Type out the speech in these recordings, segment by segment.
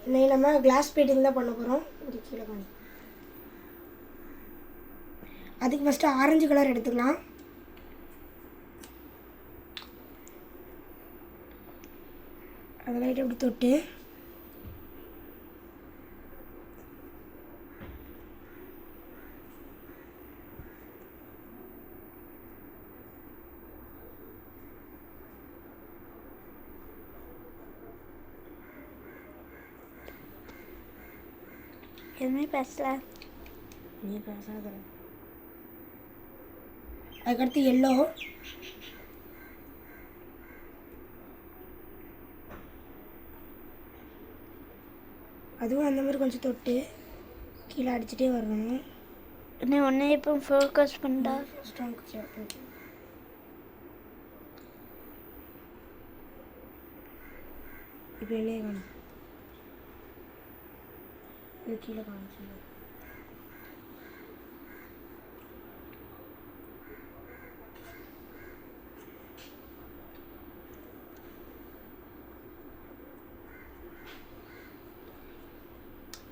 இன்னைக்கு நம்ம class painting தான் பண்ண போகிறோம். ஒரு கீழே காணி. அதுக்கு ஃபஸ்ட்டு ஆரஞ்சு கலர் எடுத்துக்கலாம். அதை லைட்டாக இப்படி தொட்டு எதுவுமே பேசல. நீ பேசாத. அதுக்கடுத்து எல்லோ, அதுவும் அந்த மாதிரி கொஞ்சம் தொட்டு கீழே அடிச்சுட்டே வரணும். நீ ஒன்றே இப்போ ஃபோக்கஸ் பண்ணா. ஸ்ட்ராங் இப்போ எல்லையே காணும். இது கீழே காமிச்சு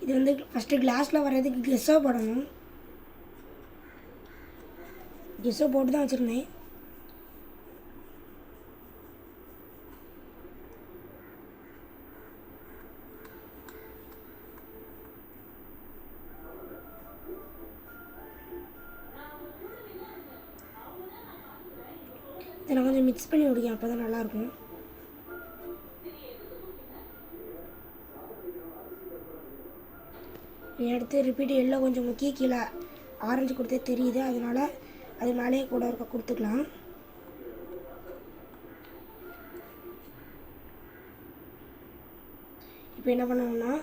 இது வந்து ஃபஸ்ட்டு கிளாஸில் வர்றதுக்கு கெஸ்ஸோ போடணும். கெஸ்ஸோ போட்டு தான் வச்சுருந்தேன். இதை நான் கொஞ்சம் மிக்ஸ் பண்ணி விடுங்க, அப்போ தான் நல்லாயிருக்கும். எடுத்து ரிப்பீட் எல்லோ கொஞ்சம் முக்கிய கீழே ஆரஞ்சு கொடுத்தே தெரியுது, அதனால் அது மேலேயே கூட இருக்க கொடுத்துக்கலாம். இப்போ என்ன பண்ணணும்னா,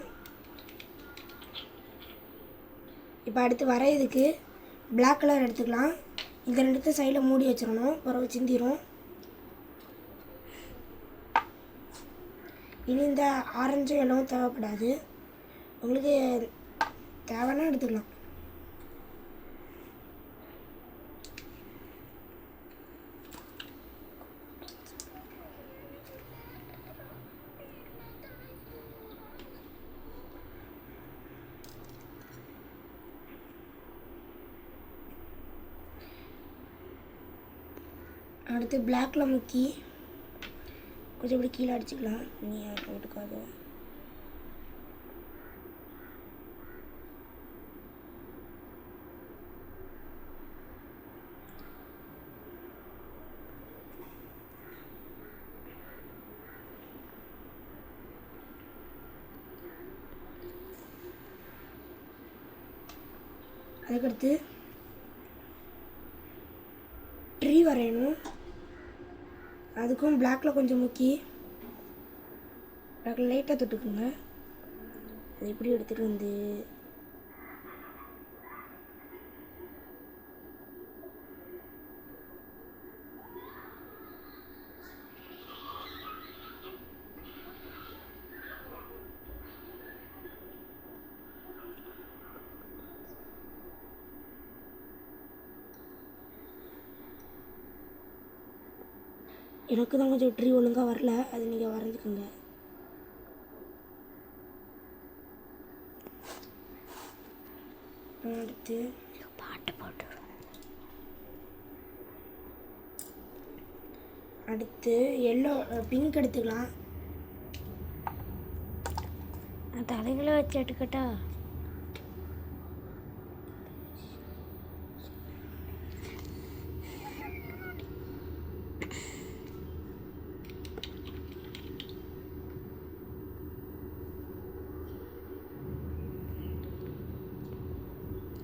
இப்போ அடுத்து வரையதுக்கு பிளாக் கலர் எடுத்துக்கலாம். இந்த ரெண்டுத்த சைடில் மூடி வச்சிடணும், பிறகு சிந்திரும். இனி இந்த ஆரஞ்சு எல்லோவும் தேவைப்படாது, உங்களுக்கு தேவைன்னா எடுத்துக்கலாம். அடுத்து பிளாக்ல முக்கி கொஞ்சம் இப்படி கீழே அடிச்சுக்கலாம். நீ போட்டுக்காத. அதுக்கடுத்து ட்ரீ வரையணும். அதுக்கும் பிளாக்ல கொஞ்சம் முக்கி பிளாக்ல லைட்டாக தொட்டுக்குங்க. அது எப்படி எடுத்துகிட்டு வந்து எனக்கு தான் கொஞ்சம் ட்ரீ ஒழுங்காக வரல, அது நீங்கள் வரைஞ்சிக்கோங்க. அடுத்து பாட்டு போட்டு அடுத்து எல்லோ பிங்க் எடுத்துக்கலாம். நான் தலைகளை வச்சு எடுக்கட்டா?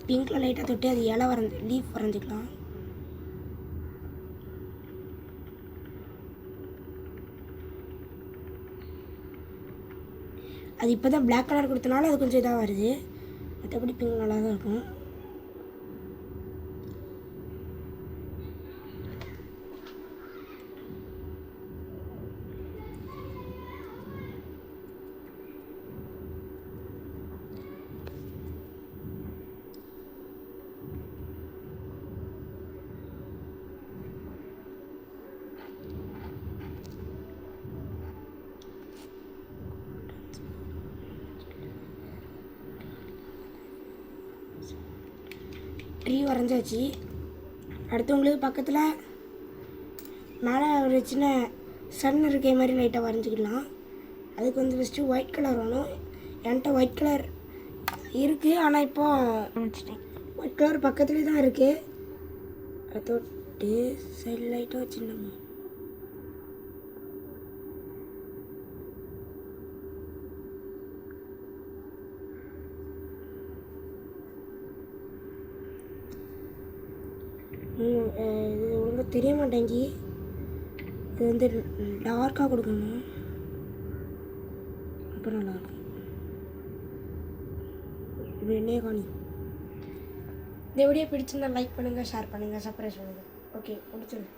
பிங்க்கில் லைட்டாக தொட்டு அது இலை வரைஞ்சி லீஃப் வரைஞ்சிக்கலாம். அது இப்போ தான் பிளாக் கலர் கொடுத்தனால அது கொஞ்சம் இதாக வருது, மற்றபடி பிங்க் நல்லா தான் இருக்கும். ட்ரீ வரைஞ்சாச்சு. அடுத்தவங்களுக்கு பக்கத்தில் மேலே ஒரு சின்ன சன் இருக்க மாதிரி லைட்டாக வரைஞ்சிக்கலாம். அதுக்கு வந்து ஃபஸ்ட்டு ஒயிட் கலர் வேணும். என்கிட்ட ஒயிட் கலர் இருக்குது, ஆனால் இப்போ ஆரம்பிச்சிட்டேன். ஒயிட் கலர் பக்கத்துலேயே தான் இருக்குது. அதை தொட்டு சைடு லைட்டாக வச்சுருந்தோம். இது ஒழுங்காக தெரிய மாட்டேங்கி. இது வந்து டார்க்காக கொடுக்கணும், அப்போ நல்லாயிருக்கும். இப்படி என்னையே காணி. இந்த வீடியோ பிடிச்சிருந்தா லைக் பண்ணுங்கள், ஷேர் பண்ணுங்கள், சப்ஸ்கிரைப் பண்ணுங்கள். ஓகே, முடிச்சிடுங்க.